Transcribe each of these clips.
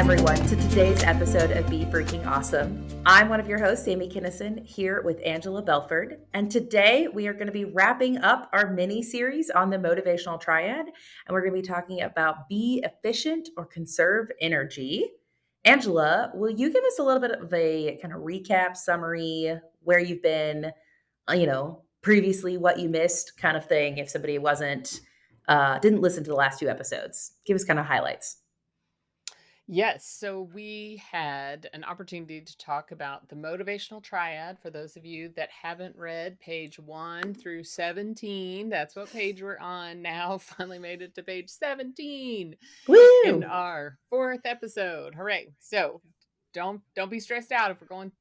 everyone, to today's episode of Be Freaking Awesome. I'm one of your hosts, Sami Kinnison, here with Angela Belford. And today we are going to be wrapping up our mini-series on the Motivational Triad. And we're going to be talking about be efficient or conserve energy. Angela, will you give us a little bit of a kind of recap, summary, where you've been, previously, what you missed kind of thing, if somebody didn't listen to the last two episodes? Give us kind of highlights. Yes, so we had an opportunity to talk about the Motivational Triad. For those of you that haven't read page 1 through 17, that's what page we're on now. Finally made it to page 17 in Woo! our 4th episode. Hooray. So don't be stressed out if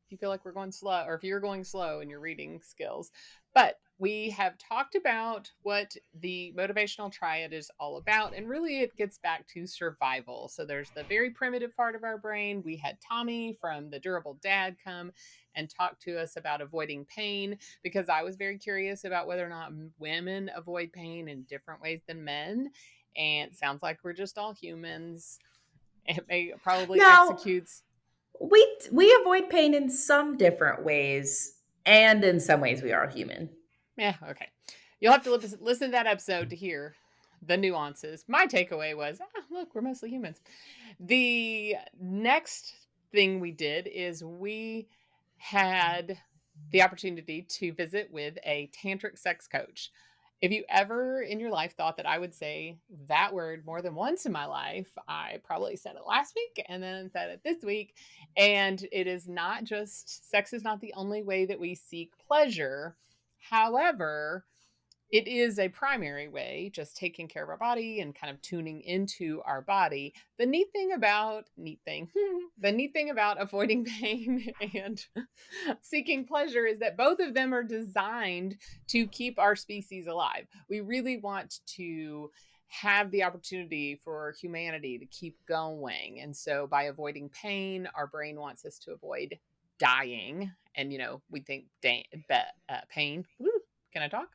you feel like we're going slow, or if you're going slow in your reading skills. But we have talked about what the motivational triad is all about, and really it gets back to survival. So there's the very primitive part of our brain. We had Tommy from the Durable Dad come and talk to us about avoiding pain, because I was very curious about whether or not women avoid pain in different ways than men. And it sounds like we're just all humans. It probably executes. We avoid pain in some different ways, and in some ways we are human. Yeah, okay. You'll have to listen to that episode to hear the nuances. My takeaway was, look, we're mostly humans. The next thing we did is we had the opportunity to visit with a tantric sex coach. If you ever in your life thought that I would say that word more than once in my life, I probably said it last week and then said it this week. And it is not just, sex is not the only way that we seek pleasure. However, it is a primary way, just taking care of our body and kind of tuning into our body. The neat thing about avoiding pain and seeking pleasure is that both of them are designed to keep our species alive. We really want to have the opportunity for humanity to keep going. And so by avoiding pain, our brain wants us to avoid dying. And, we think pain. Woo, can I talk?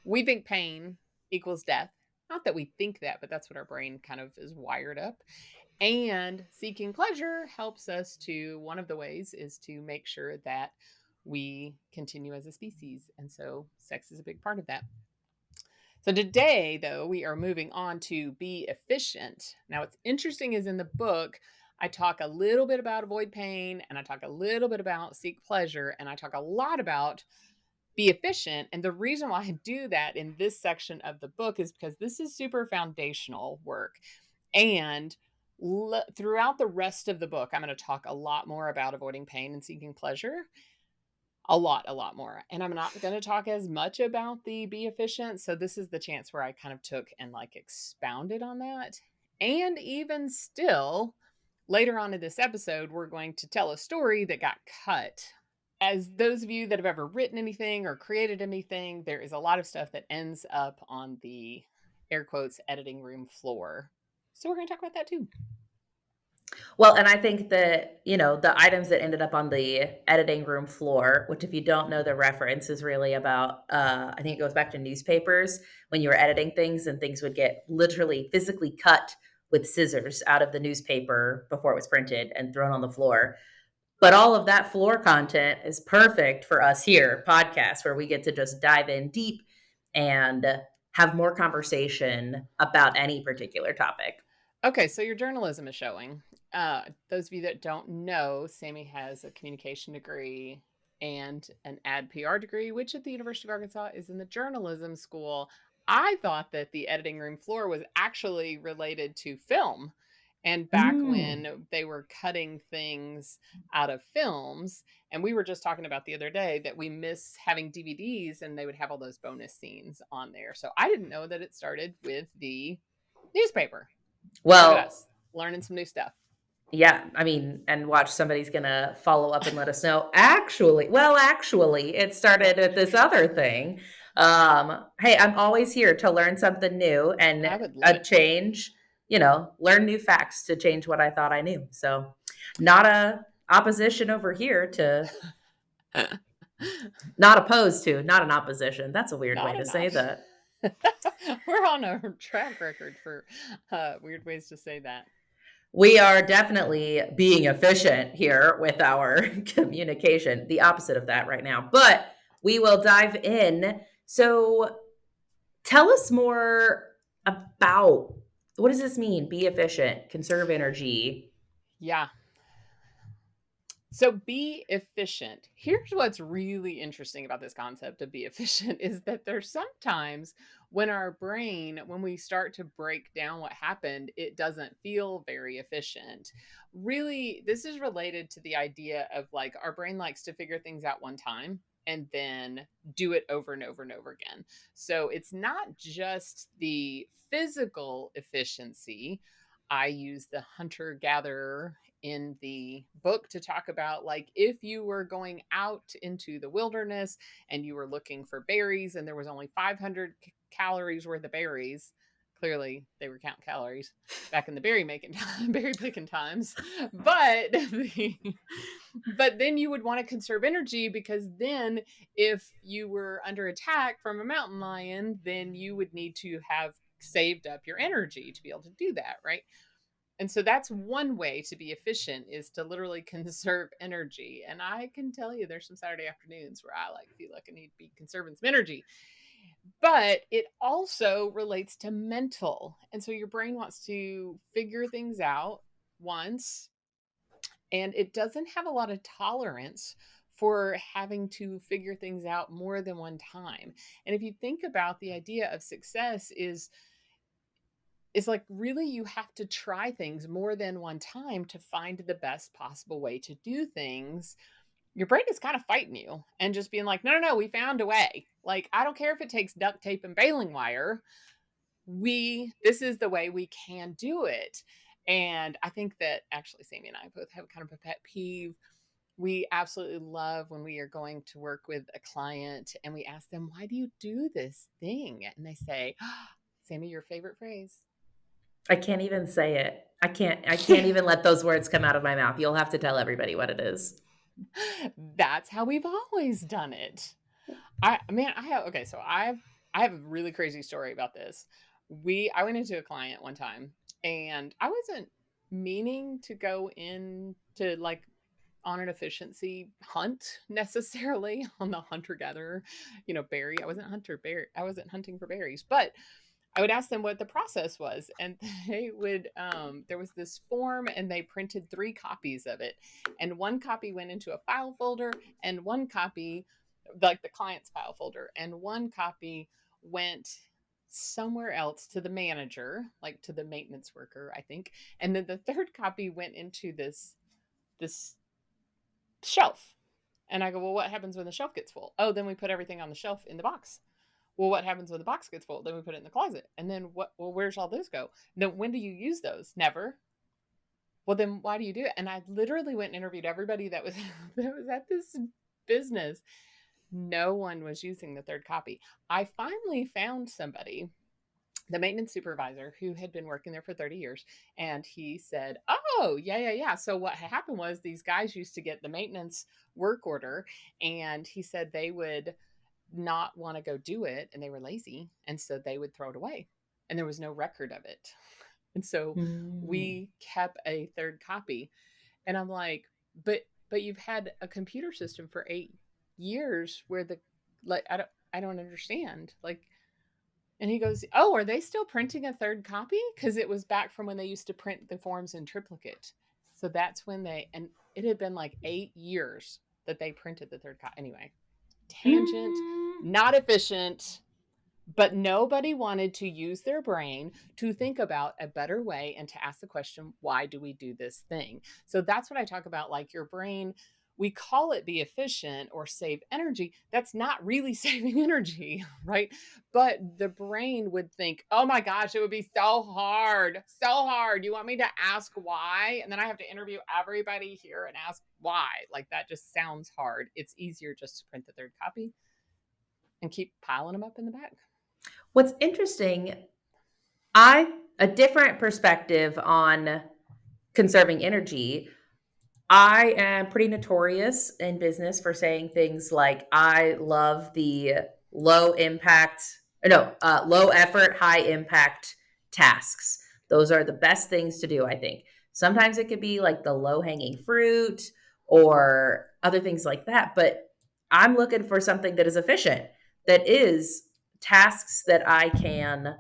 We think pain equals death. Not that we think that, but that's what our brain kind of is wired up. And seeking pleasure helps us one of the ways is to make sure that we continue as a species. And so sex is a big part of that. So today, though, we are moving on to be efficient. Now, what's interesting is in the book, I talk a little bit about avoid pain, and I talk a little bit about seek pleasure, and I talk a lot about be efficient. And the reason why I do that in this section of the book is because this is super foundational work. And throughout the rest of the book, I'm going to talk a lot more about avoiding pain and seeking pleasure. A lot more. And I'm not going to talk as much about the be efficient. So this is the chance where I kind of took and expounded on that. And even still, later on in this episode, we're going to tell a story that got cut. As those of you that have ever written anything or created anything, there is a lot of stuff that ends up on the air quotes editing room floor. So we're going to talk about that too. Well, and I think that, the items that ended up on the editing room floor, which if you don't know the reference is really about, I think it goes back to newspapers when you were editing things and things would get literally physically cut with scissors out of the newspaper before it was printed and thrown on the floor. But all of that floor content is perfect for us here, podcasts, where we get to just dive in deep and have more conversation about any particular topic. Okay, so your journalism is showing. Those of you that don't know, Sami has a communication degree and an ad PR degree, which at the University of Arkansas is in the journalism school. I thought that the editing room floor was actually related to film. And back when they were cutting things out of films, and we were just talking about the other day that we miss having DVDs and they would have all those bonus scenes on there. So I didn't know that it started with the newspaper. Well, look at us learning some new stuff. Yeah, and watch, somebody's going to follow up and let us know. Actually, it started with this other thing. Hey, I'm always here to learn something new and a change, learn new facts to change what I thought I knew. So not a opposition over here to, not opposed to, not an opposition. That's a weird way to say that. We're on a track record for weird ways to say that. We are definitely being efficient here with our communication, the opposite of that right now. But we will dive in. So tell us more about, what does this mean? Be efficient, conserve energy. Yeah. So be efficient. Here's what's really interesting about this concept of be efficient is that there's sometimes when our brain, when we start to break down what happened, it doesn't feel very efficient. Really, this is related to the idea of like our brain likes to figure things out one time and then do it over and over and over again. So it's not just the physical efficiency. I use the hunter gatherer in the book to talk about like if you were going out into the wilderness and you were looking for berries and there was only 500 calories worth of berries. Clearly they were counting calories back in the berry making time, berry picking times, but but then you would want to conserve energy because then if you were under attack from a mountain lion, then you would need to have saved up your energy to be able to do that, right? And so that's one way to be efficient is to literally conserve energy. And I can tell you there's some Saturday afternoons where I like feel like I need to be conserving some energy. But it also relates to mental. And so your brain wants to figure things out once, and it doesn't have a lot of tolerance for having to figure things out more than one time. And if you think about the idea of success is it's like really you have to try things more than one time to find the best possible way to do things. Your brain is kind of fighting you and just being like, no, no, no, we found a way. Like, I don't care if it takes duct tape and baling wire. This is the way we can do it. And I think that actually Sammy and I both have kind of a pet peeve. We absolutely love when we are going to work with a client and we ask them, why do you do this thing? And they say, oh, Sammy, your favorite phrase. I can't even say it. I can't even let those words come out of my mouth. You'll have to tell everybody what it is. That's how we've always done it. I have okay, so I have a really crazy story about this. I went into a client one time and I wasn't meaning to go in to like on an efficiency hunt necessarily on the hunter gatherer, berry. I wasn't hunting for berries, but I would ask them what the process was, and they would. There was this form, and they printed 3 copies of it, and one copy went into a file folder, and one copy, like the client's file folder, and one copy went somewhere else to the manager, like to the maintenance worker, I think, and then the third copy went into this shelf. And I go, well, what happens when the shelf gets full? Oh, then we put everything on the shelf in the box. Well, what happens when the box gets full? Then we put it in the closet. And then what? Well, where's all those go? Then when do you use those? Never. Well, then why do you do it? And I literally went and interviewed everybody that was that was at this business. No one was using the third copy. I finally found somebody, the maintenance supervisor who had been working there for 30 years. And he said, oh, yeah, yeah, yeah. So what happened was these guys used to get the maintenance work order. And he said they would not want to go do it and they were lazy. And so they would throw it away. And there was no record of it. And so Mm. we kept a third copy. And I'm like, but you've had a computer system for 8 years where the like I don't understand. Like, and he goes, oh, are they still printing a third copy? Because it was back from when they used to print the forms in triplicate. So that's when and it had been like 8 years that they printed the third copy. Anyway, tangent, Mm. not efficient, but nobody wanted to use their brain to think about a better way and to ask the question, why do we do this thing? So that's what I talk about. Like your brain, we call it be efficient or save energy. That's not really saving energy, right? But the brain would think, oh my gosh, it would be so hard, so hard. You want me to ask why? And then I have to interview everybody here and ask why. Like that just sounds hard. It's easier just to print the third copy and keep piling them up in the back. What's interesting, I a different perspective on conserving energy. I am pretty notorious in business for saying things like I love the low impact, no, low effort, high impact tasks. Those are the best things to do, I think. Sometimes it could be like the low hanging fruit or other things like that. But I'm looking for something that is efficient, that is tasks that I can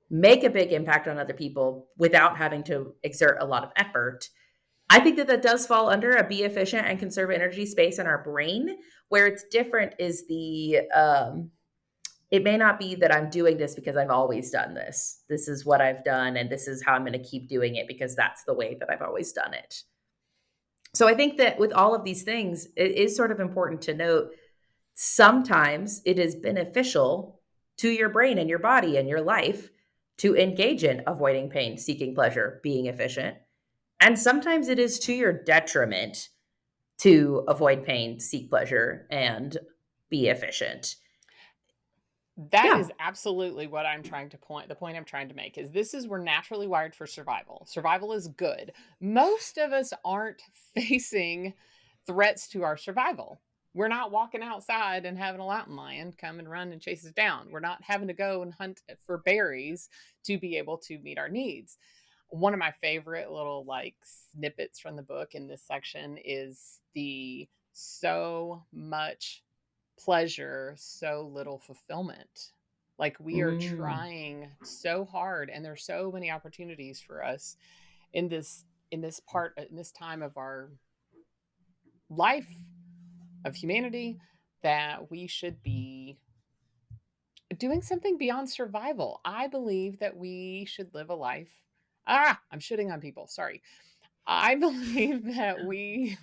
make a big impact on other people without having to exert a lot of effort. I think that that does fall under a be efficient and conserve energy space in our brain. Where it's different is it may not be that I'm doing this because I've always done this. This is what I've done, and this is how I'm going to keep doing it because that's the way that I've always done it. So I think that with all of these things, it is sort of important to note sometimes it is beneficial to your brain and your body and your life to engage in avoiding pain, seeking pleasure, being efficient. And sometimes it is to your detriment to avoid pain, seek pleasure, and be efficient. That Yeah. is absolutely what I'm trying to point. The point I'm trying to make is this is we're naturally wired for survival. Survival is good. Most of us aren't facing threats to our survival. We're not walking outside and having a mountain lion come and run and chase us down. We're not having to go and hunt for berries to be able to meet our needs. One of my favorite little like snippets from the book in this section is the so much pleasure, so little fulfillment. Like we are Mm. trying so hard and there's so many opportunities for us in this time of our life of humanity that we should be doing something beyond survival. I believe that we should live a life. I'm shitting on people. Sorry. I believe that we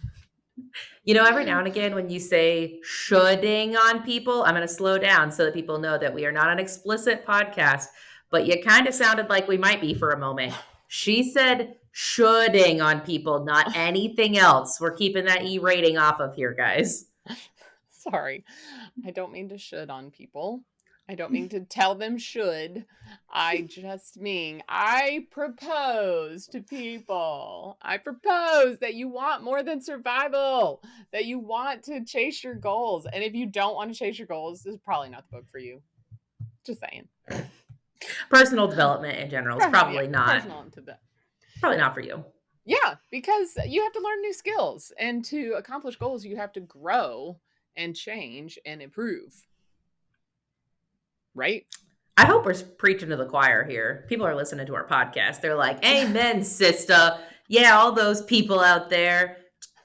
You know, every now and again, when you say shoulding on people, I'm going to slow down so that people know that we are not an explicit podcast, but you kind of sounded like we might be for a moment. She said shoulding on people, not anything else. We're keeping that E rating off of here, guys. Sorry. I don't mean to should on people. I don't mean to tell them should. I just mean I propose to people. I propose that you want more than survival, that you want to chase your goals. And if you don't want to chase your goals, this is probably not the book for you. Just saying. Personal development in general is Yeah, personal into that. probably not for you. Yeah, because you have to learn new skills and to accomplish goals, you have to grow and change and improve, right? I hope we're preaching to the choir here. People are listening to our podcast. They're like, amen, sister. Yeah, all those people out there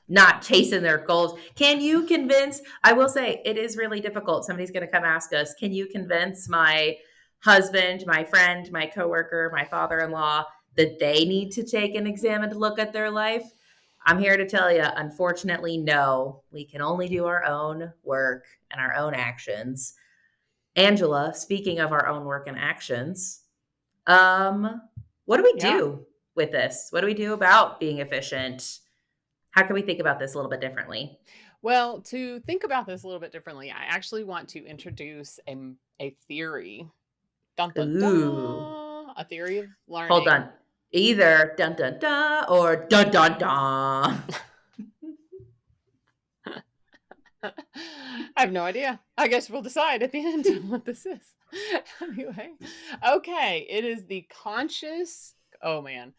not chasing their goals. Can you convince? I will say it is really difficult. Somebody's going to come ask us, can you convince my husband, my friend, my coworker, my father in law that they need to take an examined look at their life? I'm here to tell you, unfortunately, no. We can only do our own work and our own actions. Angela, speaking of our own work and actions, um, what do we Yeah. do with this? What do we do about being efficient? How can we think about this a little bit differently? Well, to think about this a little bit differently, I actually want to introduce a theory. Dun dun Ooh, dun. A theory of hold learning. on. Either dun dun dun or dun dun dun. I have no idea. I guess we'll decide at the end what this is. Anyway, okay, it is the oh man,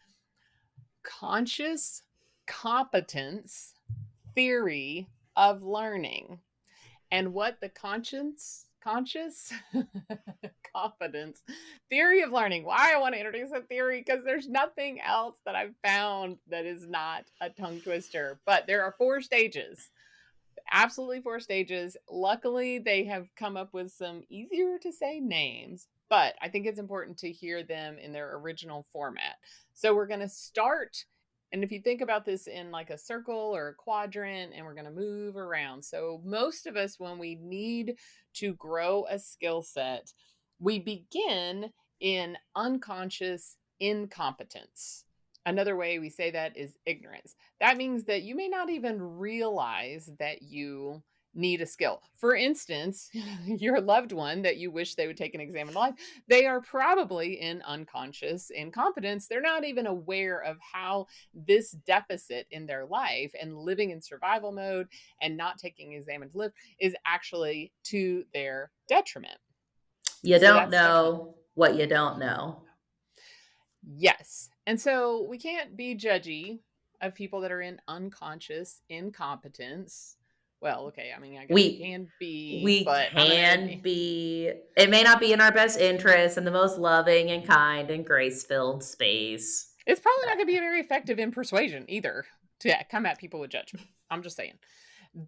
conscious competence theory of learning. And what the conscious competence theory of learning. Why I want to introduce a theory because there's nothing else that I've found that is not a tongue twister. But there are 4 stages, absolutely 4 stages. Luckily, they have come up with some easier to say names, but I think it's important to hear them in their original format. So we're going to start. And if you think about this in like a circle or a quadrant, and we're going to move around. So, most of us, when we need to grow a skill set, we begin in unconscious incompetence. Another way we say that is ignorance. That means that you may not even realize that you need a skill. For instance, your loved one that you wish they would take an exam in life, they are probably in unconscious incompetence. They're not even aware of how this deficit in their life and living in survival mode and not taking an exam to live is actually to their detriment. You So don't that's step one. know what you don't know. Yes. And so we can't be judgy of people that are in unconscious incompetence. Well, okay, I mean, I guess we We can be, we but I'm gonna can be, it may not be in our best interest in the most loving and kind and grace-filled space. it's probably not But gonna be very effective in persuasion either to come at people with judgment. I'm just saying.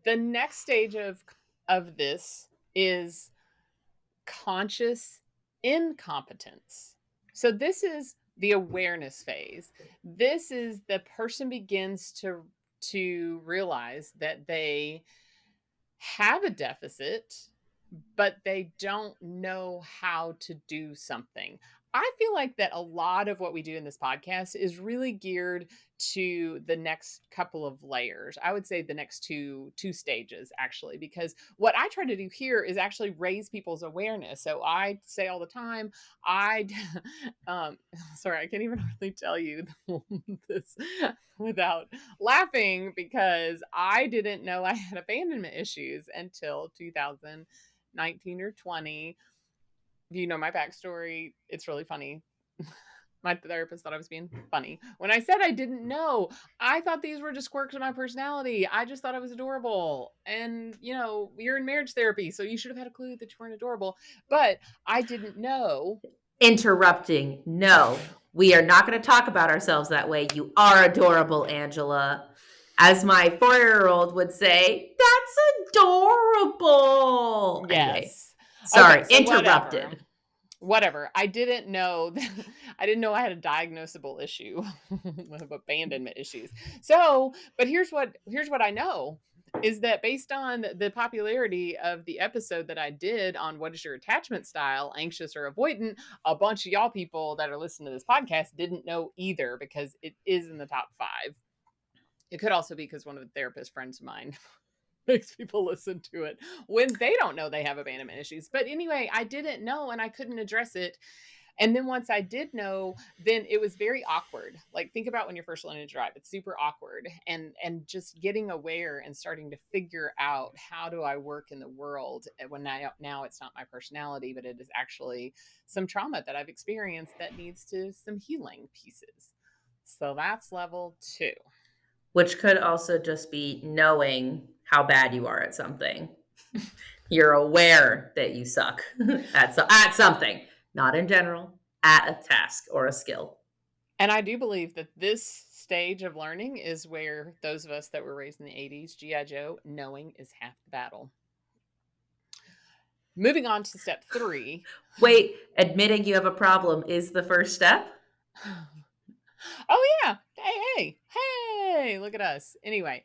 The next stage of this is conscious incompetence. So this is the awareness phase. This is the person begins to realize that they have a deficit, but they don't know how to do something. I feel like that a lot of what we do in this podcast is really geared to the next couple of layers. I would say the next two stages actually, because what I try to do here is actually raise people's awareness. So I say all the time, I um sorry, I can't even really tell you this without laughing because I didn't know I had abandonment issues until 2019 or 20. If you know my backstory, it's really funny. My therapist thought I was being funny. When I said I didn't know, I thought these were just quirks of my personality. I just thought I was adorable. And, you're in marriage therapy, so you should have had a clue that you weren't adorable. But I didn't know. interrupting. No, we are not going to talk about ourselves that way. You are adorable, Angela. As my 4-year-old would say, that's adorable. Anyway, Yes. Okay, sorry, so whatever. interrupted. Whatever. I didn't know I didn't know I had a diagnosable issue of abandonment issues. So, but here's what I know is that based on the popularity of the episode that I did on what is your attachment style, anxious or avoidant, a bunch of y'all people that are listening to this podcast didn't know either because it is in the top 5. It could also be because one of the therapist friends of mine makes people listen to it when they don't know they have abandonment issues. But anyway, I didn't know and I couldn't address it. And then once I did know, then it was very awkward. Like think about when you're first learning to drive. It's super awkward. And just getting aware and starting to figure out how do I work in the world when now it's not my personality, but it is actually some trauma that I've experienced that needs to some healing pieces. So that's level 2. Which could also just be knowing how bad you are at something. You're aware that you suck at something, not in general, at a task or a skill. And I do believe that this stage of learning is where those of us that were raised in the 80s, G.I. Joe, knowing is half the battle. Moving on to step 3. Wait, admitting you have a problem is the first step? Oh, yeah. Hey, look at us. Anyway,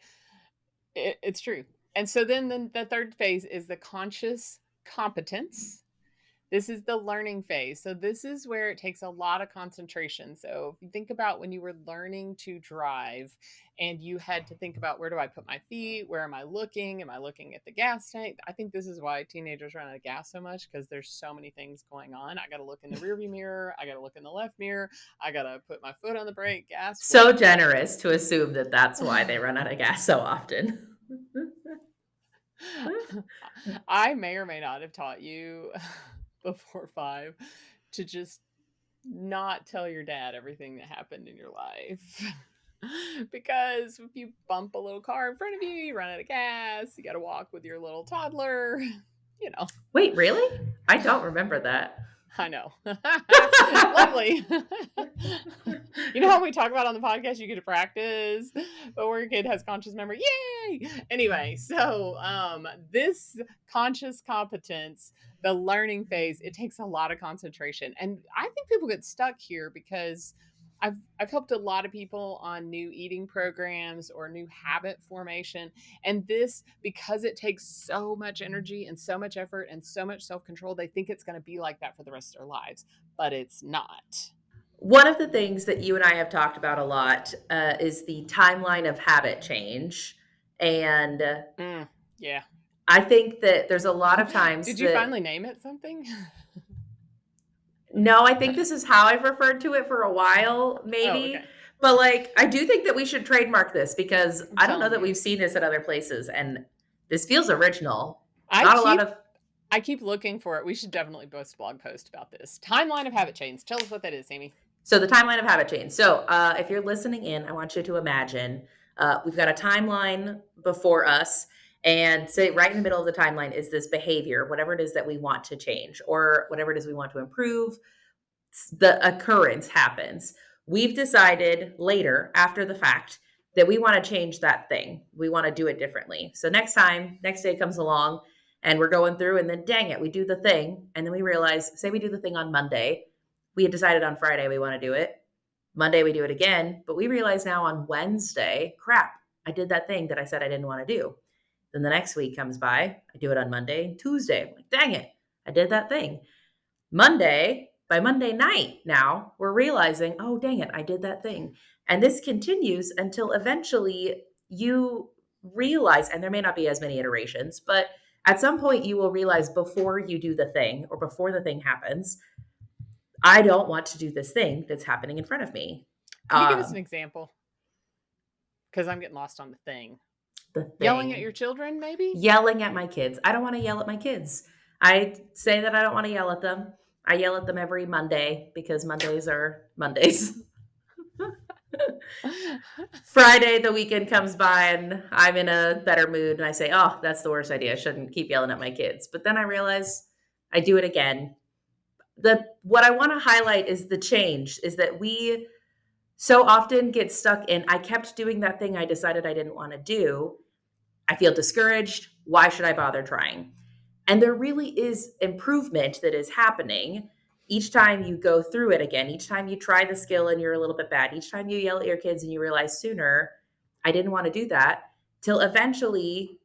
it's true. And so then the third phase is the conscious competence. This is the learning phase. So this is where it takes a lot of concentration. So if you think about when you were learning to drive and you had to think about where do I put my feet? Where am I looking? Am I looking at the gas tank? I think this is why teenagers run out of gas so much because there's so many things going on. I got to look in the rearview mirror. I got to look in the left mirror. I got to put my foot on the brake, gas. So Whatever. generous to assume that that's why they run out of gas so often. I may or may not have taught you before 5 to just not tell your dad everything that happened in your life. Because if you bump a little car in front of you, you run out of gas, you got to walk with your little toddler, you know. Wait, really? I don't remember that. I know. Lovely. You know how we talk about on the podcast, you get to practice, but where your kid has conscious memory. Yay! Anyway, so this conscious competence, the learning phase, it takes a lot of concentration. And I think people get stuck here because I've helped a lot of people on new eating programs or new habit formation. And this, because it takes so much energy and so much effort and so much self-control, they think it's going to be like that for the rest of their lives, but it's not. One of the things that you and I have talked about a lot is the timeline of habit change. And Yeah. I think that there's a lot of times Did you that, finally name it something? no, I think this is how I've referred to it for a while, Oh, maybe. okay. But like, I do think that we should trademark this because I'm I don't know telling that you. we've seen this at other places. And this feels original. I Not a lot keep of, I keep looking for it. We should definitely post a blog post about this. Timeline of habit change. Tell us what that is, Sami. So the timeline of habit change. So if you're listening in, I want you to imagine we've got a timeline before us, and say right in the middle of the timeline is this behavior, whatever it is that we want to change or whatever it is we want to improve. The occurrence happens. We've decided later, after the fact, that we want to change that thing. We want to do it differently. So next day comes along and we're going through, and then dang it, we do the thing. And then we realize, say we do the thing on Monday. We had decided on Friday we want to do it. Monday we do it again. But we realize now on Wednesday, crap, I did that thing that I said I didn't want to do. Then the next week comes by. I do it on Monday. Tuesday, I'm like, dang it, I did that thing. By Monday night now, we're realizing, oh, dang it, I did that thing. And this continues until eventually you realize, and there may not be as many iterations, but at some point you will realize before you do the thing or before the thing happens, I don't want to do this thing that's happening in front of me. Can you give us an Um, example? Because I'm getting lost on the thing. the Yelling at thing, your children, maybe? yelling at my kids. I don't want to yell at my kids. I say that I don't want to yell at them. I yell at them every Monday because Mondays are Mondays. Friday, the weekend comes by and I'm in a better mood and I say, oh, that's the worst idea. I shouldn't keep yelling at my kids. But then I realize I do it again. What I want to highlight is the change is that we so often get stuck in I kept doing that thing I decided I didn't want to do. I feel discouraged. Why should I bother trying? And there really is improvement that is happening each time you go through it again. Each time you try the skill and you're a little bit bad. Each time you yell at your kids and you realize sooner, I didn't want to do that. Till eventually,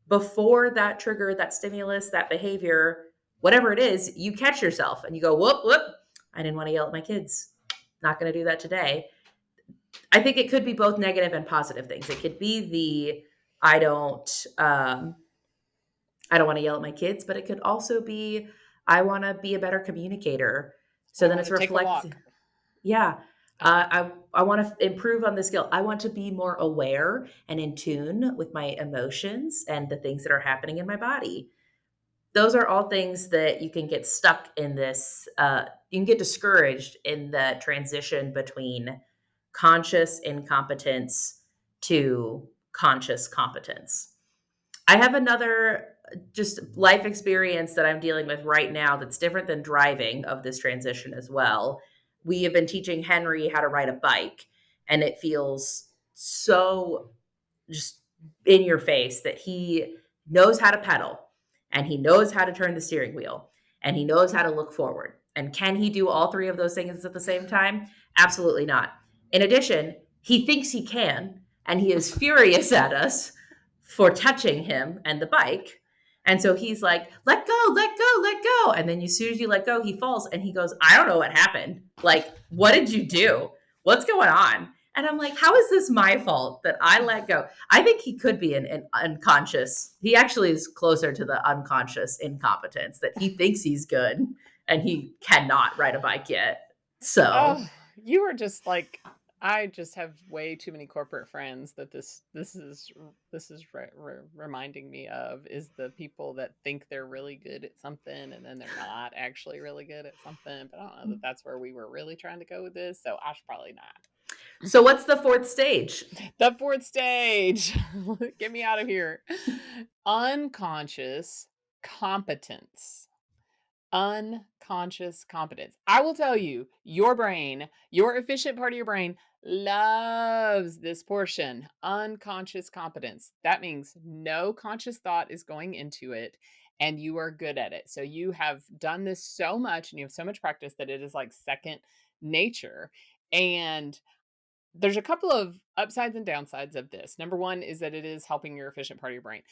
before that trigger, that stimulus, that behavior, whatever it is, you catch yourself and you go, whoop, whoop, I didn't want to yell at my kids. Not going to do that today. I think it could be both negative and positive things. It could be the I don't um, I don't want to yell at my kids, but it could also be I want to be a better communicator. So I then want it's to take a reflect. walk. Yeah, Oh, I want to improve on the skill. I want to be more aware and in tune with my emotions and the things that are happening in my body. Those are all things that you can get stuck in this. You can get discouraged in the transition between conscious incompetence to conscious competence. I have another just life experience that I'm dealing with right now that's different than driving of this transition as well. We have been teaching Henry how to ride a bike, and it feels so just in your face that he knows how to pedal and he knows how to turn the steering wheel and he knows how to look forward. And can he do all three of those things at the same time? Absolutely not. In addition, he thinks he can, and he is furious at us for touching him and the bike. And so he's like, let go, let go, let go. And then as soon as you let go, he falls and he goes, I don't know what happened. Like, what did you do? What's going on? And I'm like, how is this my fault that I let go? I think he could be an unconscious. He actually is closer to the unconscious incompetence that he thinks he's good and he cannot ride a bike yet. So, oh, you are just like I just have way too many corporate friends that this is reminding me of is the people that think they're really good at something and then they're not actually really good at something. But I don't know that that's where we were really trying to go with this. So I should probably not. so what's the fourth stage? The fourth stage. Get me out of here. Unconscious competence. Unconscious competence. I will tell you, your brain, your efficient part of your brain loves this portion. Unconscious competence. That means no conscious thought is going into it and you are good at it. So you have done this so much and you have so much practice that it is like second nature. And there's a couple of upsides and downsides of this. Number one is that it is helping your efficient part of your brain.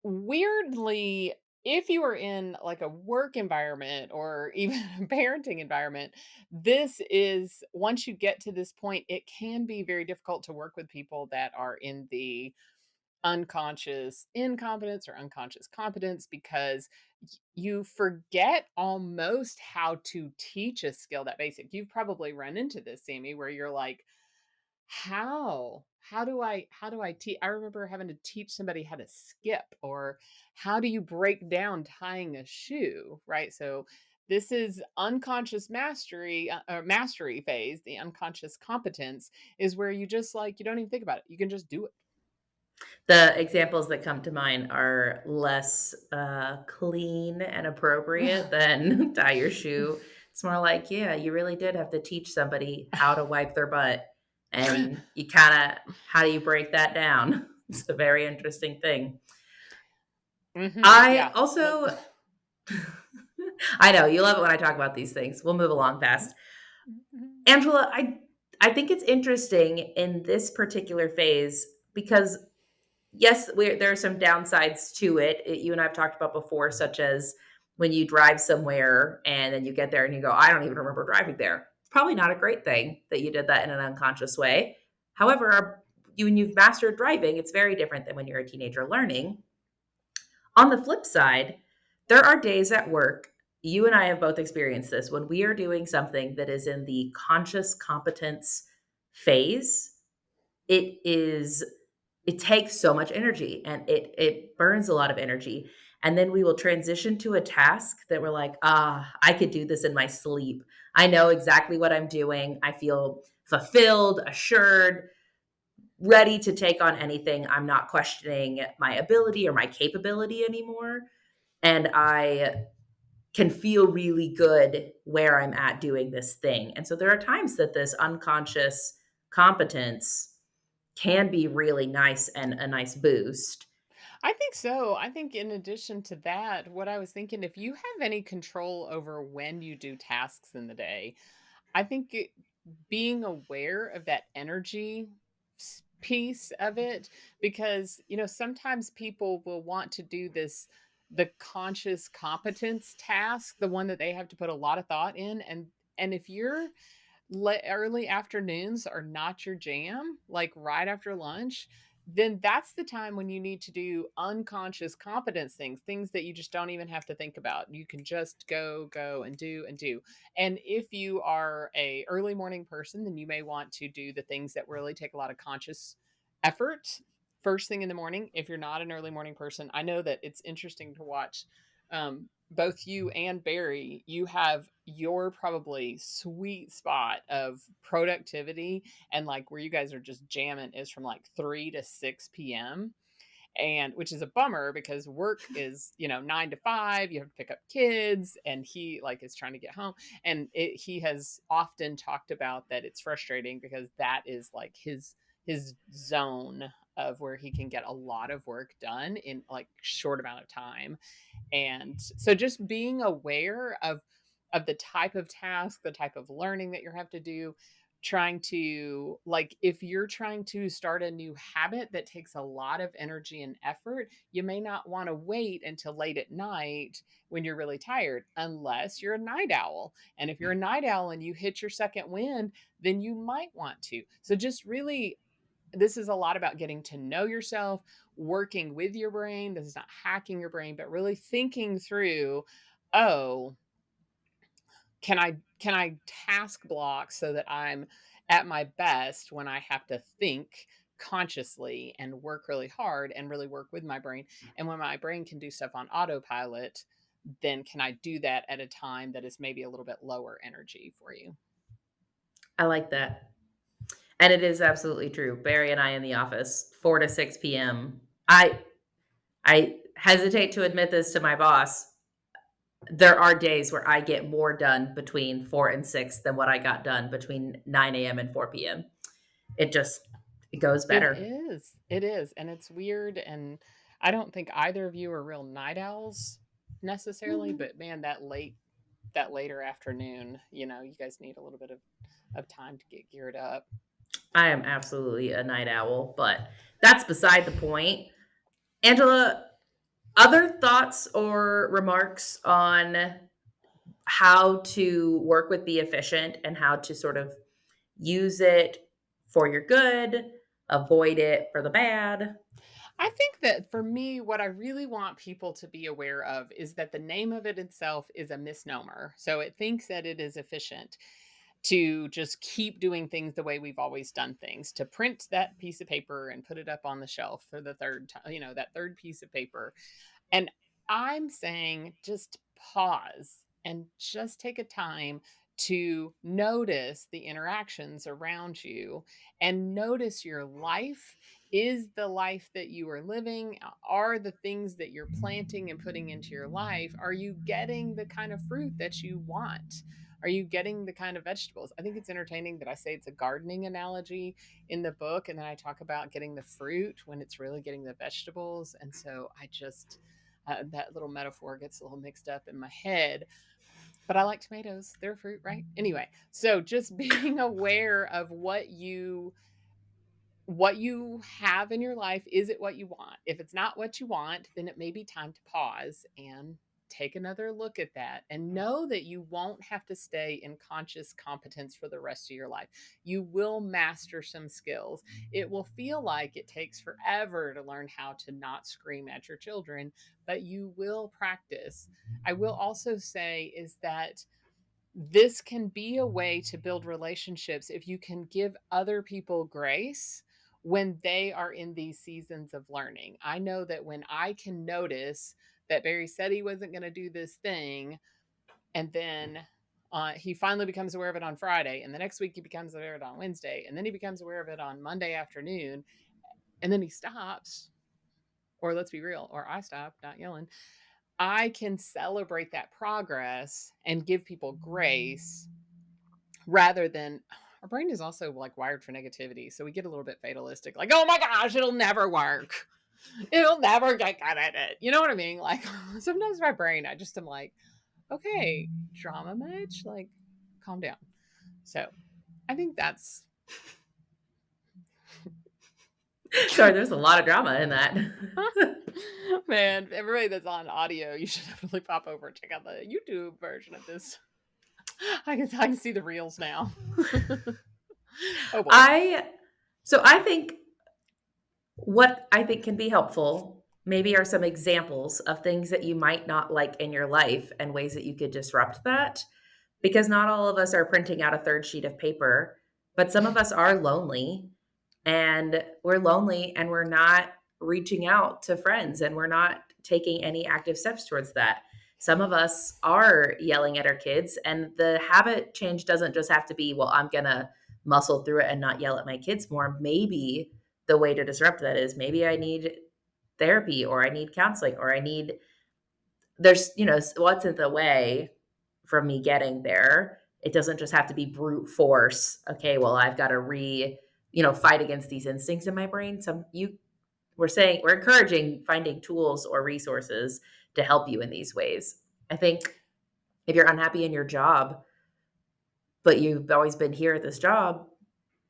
Weirdly, if you are in like a work environment or even a parenting environment, this is once you get to this point, it can be very difficult to work with people that are in the unconscious incompetence or unconscious competence because you forget almost how to teach a skill that basic. You've probably run into this, Sammy, where you're like, how? How do I teach? I remember having to teach somebody how to skip or how do you break down tying a shoe, right? So This is unconscious mastery, or mastery phase. The unconscious competence is where you just like, you don't even think about it. You can just do it. The examples that come to mind are less, clean and appropriate than tie your shoe. It's more like, yeah, you really did have to teach somebody how to wipe their butt, and you kinda how do you break that down? It's a very interesting thing. I Yeah. also I know, you love it when I talk about these things. We'll move along fast. Angela, I think it's interesting in this particular phase because yes, there are some downsides to it. You and I have talked about before, such as when you drive somewhere and then you get there and you go, I don't even remember driving there. It's probably not a great thing that you did that in an unconscious way. However, when you've mastered driving, it's very different than when you're a teenager learning. On the flip side, there are days at work, you and I have both experienced this, when we are doing something that is in the conscious competence phase, it is it takes so much energy and it burns a lot of energy. And then we will transition to a task that we're like, I could do this in my sleep. I know exactly what I'm doing. I feel fulfilled, assured, ready to take on anything. I'm not questioning my ability or my capability anymore. And I can feel really good where I'm at doing this thing. And so there are times that this unconscious competence can be really nice and a nice boost. I think so. I think in addition to that, what I was thinking, if you have any control over when you do tasks in the day, I think being aware of that energy piece of it, because, sometimes people will want to do this, the conscious competence task, the one that they have to put a lot of thought in. And if you're early afternoons are not your jam, like right after lunch, then that's the time when you need to do unconscious competence things, things that you just don't even have to think about. You can just go and do and do. And if you are a early morning person, then you may want to do the things that really take a lot of conscious effort first thing in the morning. If you're not an early morning person, I know that it's interesting to watch, both you and Barry, you have your probably sweet spot of productivity, and like where you guys are just jamming is from like 3 to 6 p.m. And which is a bummer because work is, 9 to 5, you have to pick up kids, and he like is trying to get home. And he has often talked about that it's frustrating because that is like his zone of where he can get a lot of work done in like short amount of time. And so just being aware of the type of task, the type of learning that you have to do, trying to like if you're trying to start a new habit that takes a lot of energy and effort, you may not want to wait until late at night when you're really tired unless you're a night owl. And if you're a night owl and you hit your second wind, then you might want to. So just really, this is a lot about getting to know yourself, working with your brain. This is not hacking your brain, but really thinking through, oh, can I task block so that I'm at my best when I have to think consciously and work really hard and really work with my brain. And when my brain can do stuff on autopilot, then can I do that at a time that is maybe a little bit lower energy for you? I like that. And it is absolutely true. Barry and I in the office, 4 to 6 p.m. I hesitate to admit this to my boss. There are days where I get more done between 4 and 6 than what I got done between 9 a.m. and 4 p.m. It just it goes It better. is. It is. And it's weird. And I don't think either of you are real night owls necessarily, Mm. but man, that later afternoon, you guys need a little bit of time to get geared up. I am absolutely a night owl, but that's beside the point. Angela, other thoughts or remarks on how to work with Be Efficient and how to sort of use it for your good, avoid it for the bad? I think that for me, what I really want people to be aware of is that the name of it itself is a misnomer. So it thinks that it is efficient to just keep doing things the way we've always done things, to print that piece of paper and put it up on the shelf for the third time, that third piece of paper. And I'm saying just pause. and just take a time to notice the interactions around you and notice your life. Is the life that you are living, are the things that you're planting and putting into your life, are you getting the kind of fruit that you want? Are you getting the kind of vegetables? I think it's entertaining that I say it's a gardening analogy in the book, and then I talk about getting the fruit when it's really getting the vegetables. And so I just, that little metaphor gets a little mixed up in my head, but I like tomatoes. They're a fruit, right? Anyway, so just being aware of what you have in your life. Is it what you want? If it's not what you want, then it may be time to pause and take another look at that, and know that you won't have to stay in conscious competence for the rest of your life. You will master some skills. It will feel like it takes forever to learn how to not scream at your children, but you will practice. I will also say is that this can be a way to build relationships if you can give other people grace when they are in these seasons of learning. I know that when I can notice that Barry said he wasn't going to do this thing, and then he finally becomes aware of it on Friday, and the next week he becomes aware of it on Wednesday, and then he becomes aware of it on Monday afternoon, and then he stops, or let's be real, or I stop, not yelling. I can celebrate that progress and give people grace rather than, our brain is also like wired for negativity. So we get a little bit fatalistic, like, oh my gosh, it'll never work. It'll never get good at it. You know what I mean? Like sometimes my brain, I just am like, okay, drama much? Like, calm down. So I think that's Sorry, there's a lot of drama in that. man, everybody that's on audio, you should definitely pop over and check out the YouTube version of this. I can see the reels now. Oh boy. I so I think what I think can be helpful maybe are some examples of things that you might not like in your life and ways that you could disrupt that. Because not all of us are printing out a third sheet of paper, but some of us are lonely, and we're not reaching out to friends, and we're not taking any active steps towards that. Some of us are yelling at our kids, and the habit change doesn't just have to be, well, I'm going to muscle through it and not yell at my kids more. Maybe the way to disrupt that is maybe I need therapy, or I need counseling, or there's, what's in the way from me getting there. It doesn't just have to be brute force. Okay, well, I've got to fight against these instincts in my brain. We're encouraging finding tools or resources to help you in these ways. I think if you're unhappy in your job, but you've always been here at this job,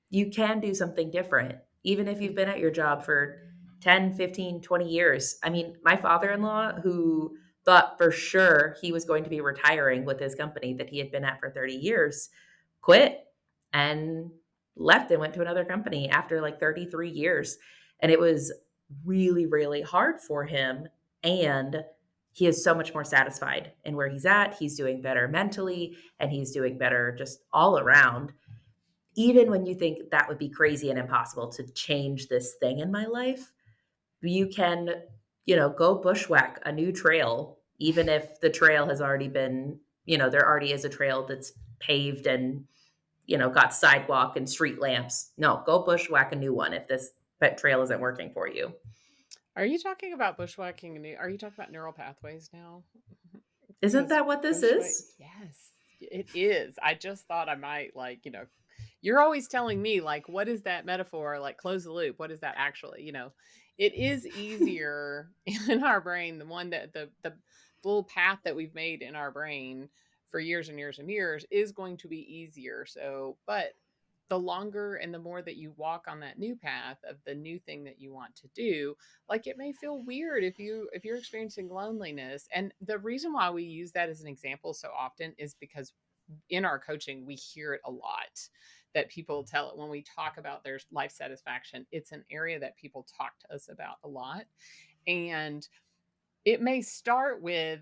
you can do something different. Even if you've been at your job for 10, 15, 20 years. I mean, my father-in-law, who thought for sure he was going to be retiring with his company that he had been at for 30 years, quit and left and went to another company after like 33 years. And it was really, really hard for him. And he is so much more satisfied in where he's at. He's doing better mentally, and he's doing better just all around. Even when you think that would be crazy and impossible to change this thing in my life, you can, go bushwhack a new trail, even if the trail has already been, there already is a trail that's paved and, got sidewalk and street lamps. No, go bushwhack a new one if this trail isn't working for you. Are you talking about bushwhacking? Are you talking about neural pathways now? Isn't Because that what this bushwhack, is? yes, it is. I just thought I might, like, you're always telling me, like, what is that metaphor? Like, close the loop. What is that actually? It is easier in our brain. The one that the little path that we've made in our brain for years and years and years is going to be easier. So, but the longer and the more that you walk on that new path of the new thing that you want to do, like, it may feel weird if you're experiencing loneliness. And the reason why we use that as an example so often is because in our coaching we hear it a lot, that people tell it when we talk about their life satisfaction. It's an area that people talk to us about a lot. And it may start with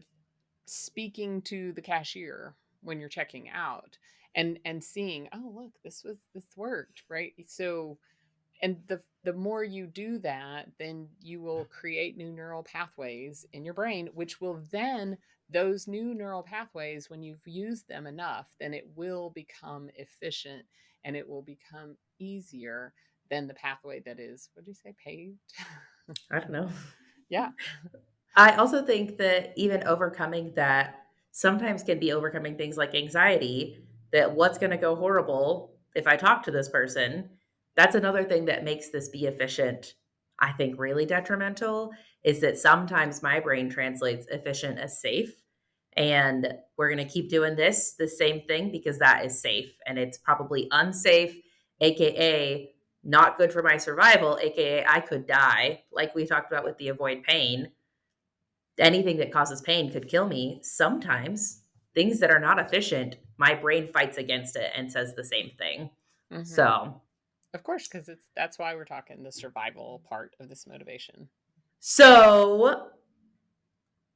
speaking to the cashier when you're checking out, and seeing, oh look, this worked, right? So, and the more you do that, then you will create new neural pathways in your brain, which will then those new neural pathways, when you've used them enough, then it will become efficient and it will become easier than the pathway that is, what did you say, paved? I don't know. Yeah. I also think that even overcoming that sometimes can be overcoming things like anxiety, that what's going to go horrible if I talk to this person. That's another thing that makes this be efficient, I think, really detrimental, is that sometimes my brain translates efficient as safe. And we're going to keep doing the same thing because that is safe. And it's probably unsafe, AKA not good for my survival, AKA I could die, like we talked about with the avoid pain. Anything that causes pain could kill me. Sometimes things that are not efficient, my brain fights against it and says the same thing. Hmm. So, Of course, because that's why we're talking the survival part of this motivation. so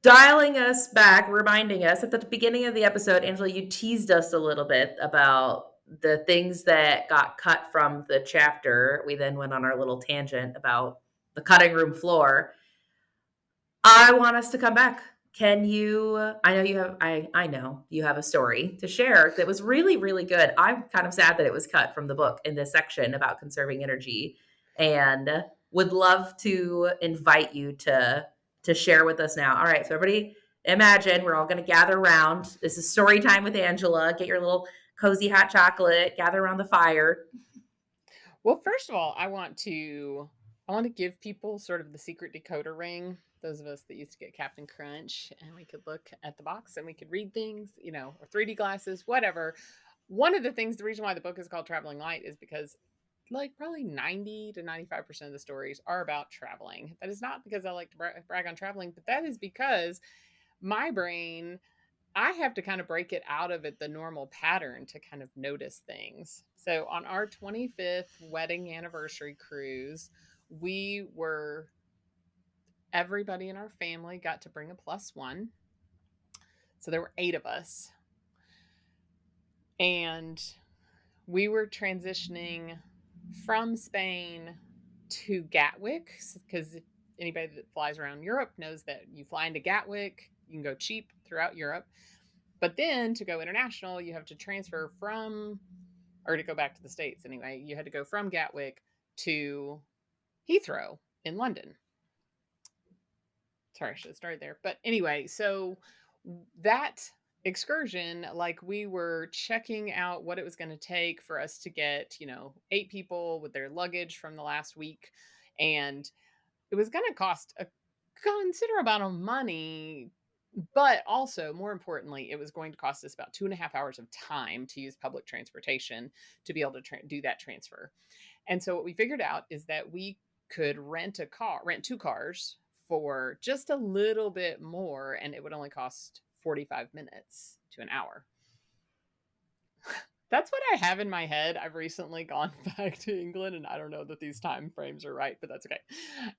dialing us back, reminding us at the beginning of the episode, Angela, you teased us a little bit about the things that got cut from the chapter. We then went on our little tangent about the cutting room floor. I want us to come back. Can you I know you have I know you have a story to share that was really, really good. I'm kind of sad that it was cut from the book in this section about conserving energy, and would love to invite you to share with us now. All right, so everybody imagine we're all going to gather around. This is story time with Angela. Get your little cozy hot chocolate, gather around the fire. Well, first of all, I want to give people sort of the secret decoder ring. Those of us that used to get Captain Crunch, and we could look at the box and we could read things, or 3D glasses, whatever. One of the things, the reason why the book is called Traveling Light is because like probably 90 to 95% of the stories are about traveling. That is not because I like to brag on traveling, but that is because my brain, I have to kind of break it out of the normal pattern to kind of notice things. So on our 25th wedding anniversary cruise, we were everybody in our family got to bring a plus one. So there were 8 of us. And we were transitioning from Spain to Gatwick because anybody that flies around Europe knows that you fly into Gatwick, you can go cheap throughout Europe. But then to go international, you have to transfer from, or to go back to the States anyway, you had to go from Gatwick to Heathrow in London. Sorry, I should have started there. But anyway, so that excursion, like we were checking out what it was going to take for us to get, 8 people with their luggage from the last week. And it was going to cost a considerable amount of money, but also more importantly, it was going to cost us about 2.5 hours of time to use public transportation to be able to do that transfer. And so what we figured out is that we could rent 2 cars for just a little bit more, and it would only cost 45 minutes to an hour. That's what I have in my head. I've recently gone back to England, and I don't know that these time frames are right, but that's okay.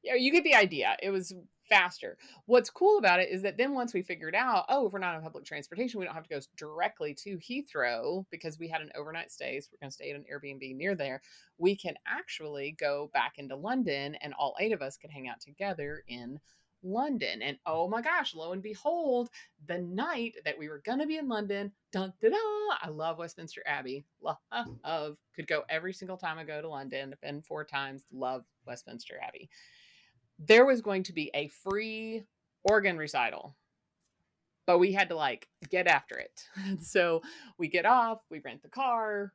Yeah, you get the idea. It was faster. What's cool about it is that then once we figured out, if we're not on public transportation, we don't have to go directly to Heathrow because we had an overnight stay. So we're going to stay at an Airbnb near there. We can actually go back into London, and all 8 of us could hang out together in London. And oh my gosh, lo and behold, the night that we were going to be in London, dun, da, da, I love Westminster Abbey. Could go every single time I go to London. I've been 4 times. Love Westminster Abbey. There was going to be a free organ recital, but we had to get after it. So we get off, we rent the car,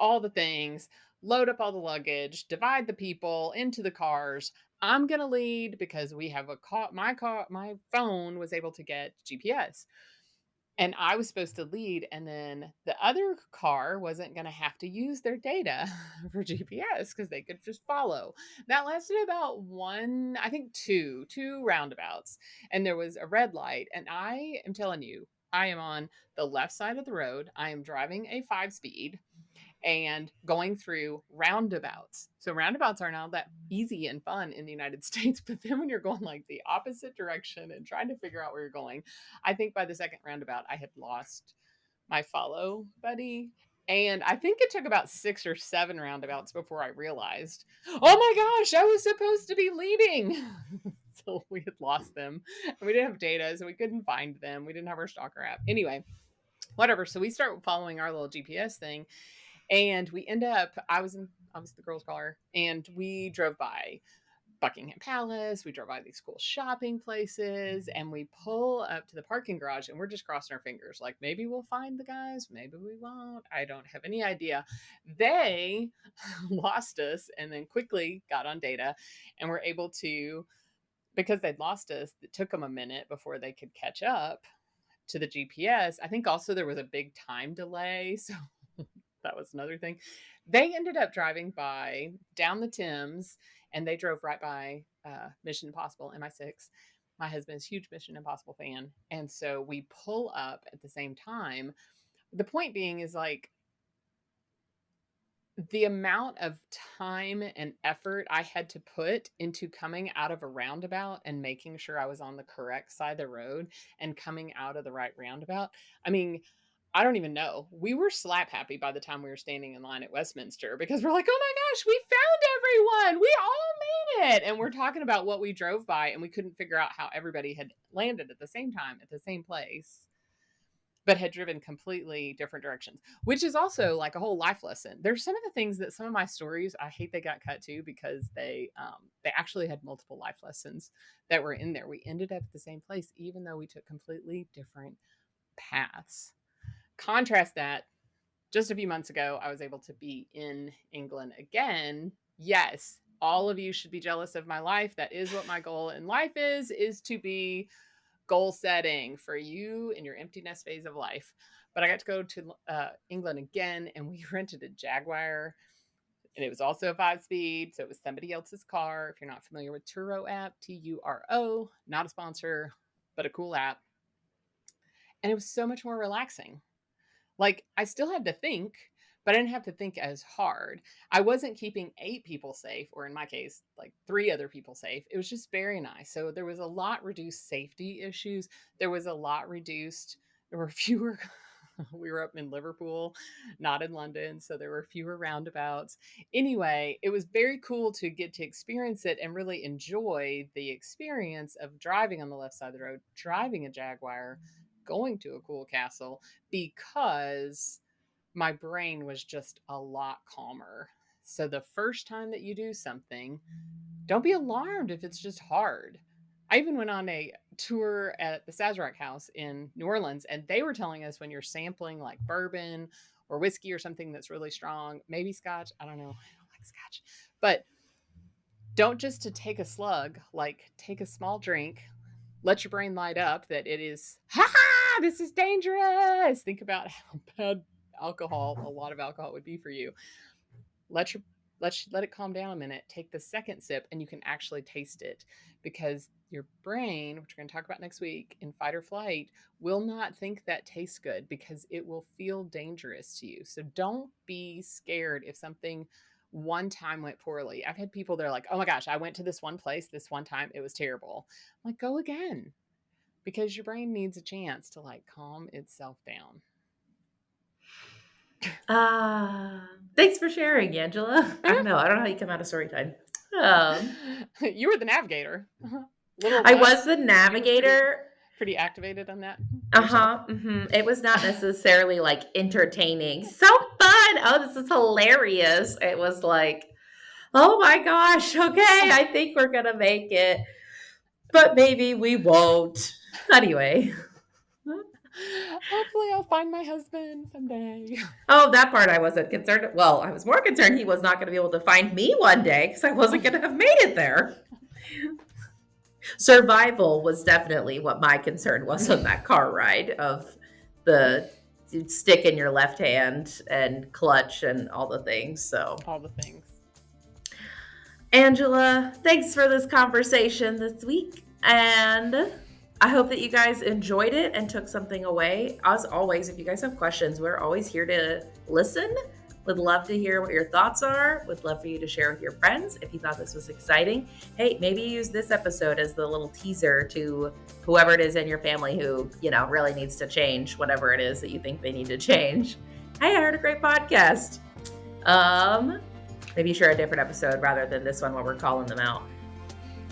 all the things, load up all the luggage, divide the people into the cars. I'm going to lead because we have a car. My phone was able to get GPS. And I was supposed to lead, and then the other car wasn't going to have to use their data for GPS because they could just follow. That lasted about two roundabouts, and there was a red light. And I am telling you, I am on the left side of the road. I am driving a 5-speed and going through roundabouts. So roundabouts are not that easy and fun in the United States, but then when you're going the opposite direction and trying to figure out where you're going, I think by the second roundabout I had lost my follow buddy. And I think it took about 6 or 7 roundabouts before I realized, oh my gosh, I was supposed to be leading. So we had lost them and we didn't have data, so we couldn't find them. We didn't have our stalker app. Anyway, whatever. So we start following our little GPS thing, and we end up, I was the girl's car, and we drove by Buckingham Palace. We drove by these cool shopping places, and we pull up to the parking garage, and we're just crossing our fingers. Like, maybe we'll find the guys, maybe we won't. I don't have any idea. They lost us and then quickly got on data and were able to, because they'd lost us, it took them a minute before they could catch up to the GPS. I think also there was a big time delay. So that was another thing. They ended up driving by down the Thames, and they drove right by Mission Impossible MI6. My husband's a huge Mission Impossible fan. And so we pull up at the same time. The point being is like, the amount of time and effort I had to put into coming out of a roundabout and making sure I was on the correct side of the road and coming out of the right roundabout. I mean, I don't even know. We were slap happy by the time we were standing in line at Westminster, because we're like, oh my gosh, we found everyone. We all made it. And we're talking about what we drove by, and we couldn't figure out how everybody had landed at the same time at the same place, but had driven completely different directions, which is also like a whole life lesson. There's some of the things that some of my stories, I hate they got cut too, because they actually had multiple life lessons that were in there. We ended up at the same place, even though we took completely different paths. Contrast that, just a few months ago, I was able to be in England again. Yes, all of you should be jealous of my life. That is what my goal in life is to be goal setting for you in your empty nest phase of life. But I got to go to England again, and we rented a Jaguar, and it was also a 5-speed. So it was somebody else's car. If you're not familiar with Turo app, Turo, not a sponsor, but a cool app. And it was so much more relaxing. Like, I still had to think, but I didn't have to think as hard. I wasn't keeping 8 people safe, or in my case, like 3 other people safe. It was just very nice. So there was a lot reduced safety issues. There was a lot reduced, there were fewer, we were up in Liverpool, not in London. So there were fewer roundabouts. Anyway, it was very cool to get to experience it and really enjoy the experience of driving on the left side of the road, driving a Jaguar, going to a cool castle, because my brain was just a lot calmer. So the first time that you do something, don't be alarmed if it's just hard. I even went on a tour at the Sazerac House in New Orleans, and they were telling us when you're sampling like bourbon or whiskey or something that's really strong, maybe scotch, I don't know, I don't like scotch, but don't just to take a slug, like take a small drink, let your brain light up that it is, this is dangerous. Think about how bad alcohol, a lot of alcohol would be for you. Let it calm down a minute. Take the second sip, and you can actually taste it, because your brain, which we're going to talk about next week, in fight or flight, will not think that tastes good, because it will feel dangerous to you. So don't be scared if something one time went poorly. I've had people, they're like, oh my gosh, I went to this one place this one time, it was terrible. I'm like, go again, because your brain needs a chance to like calm itself down. Thanks for sharing, Angela. I don't know how you come out of story time. You were the navigator. I was the navigator. Pretty activated on that. It was not necessarily like entertaining. So fun. Oh, this is hilarious. It was like, oh my gosh. Okay, I think we're gonna make it, but maybe we won't. Anyway. Hopefully I'll find my husband someday. Oh, that part I wasn't concerned. Well, I was more concerned he was not going to be able to find me one day, because I wasn't going to have made it there. Survival was definitely what my concern was on that car ride, of the stick in your left hand and clutch and all the things. So all the things. Angela, thanks for this conversation this week, and I hope that you guys enjoyed it and took something away. As always, if you guys have questions, we're always here to listen. Would love to hear what your thoughts are. Would love for you to share with your friends if you thought this was exciting. Hey, maybe use this episode as the little teaser to whoever it is in your family who, really needs to change whatever it is that you think they need to change. Hey, I heard a great podcast. Maybe share a different episode rather than this one where we're calling them out.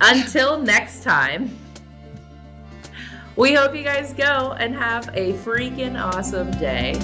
Until next time, we hope you guys go and have a freaking awesome day.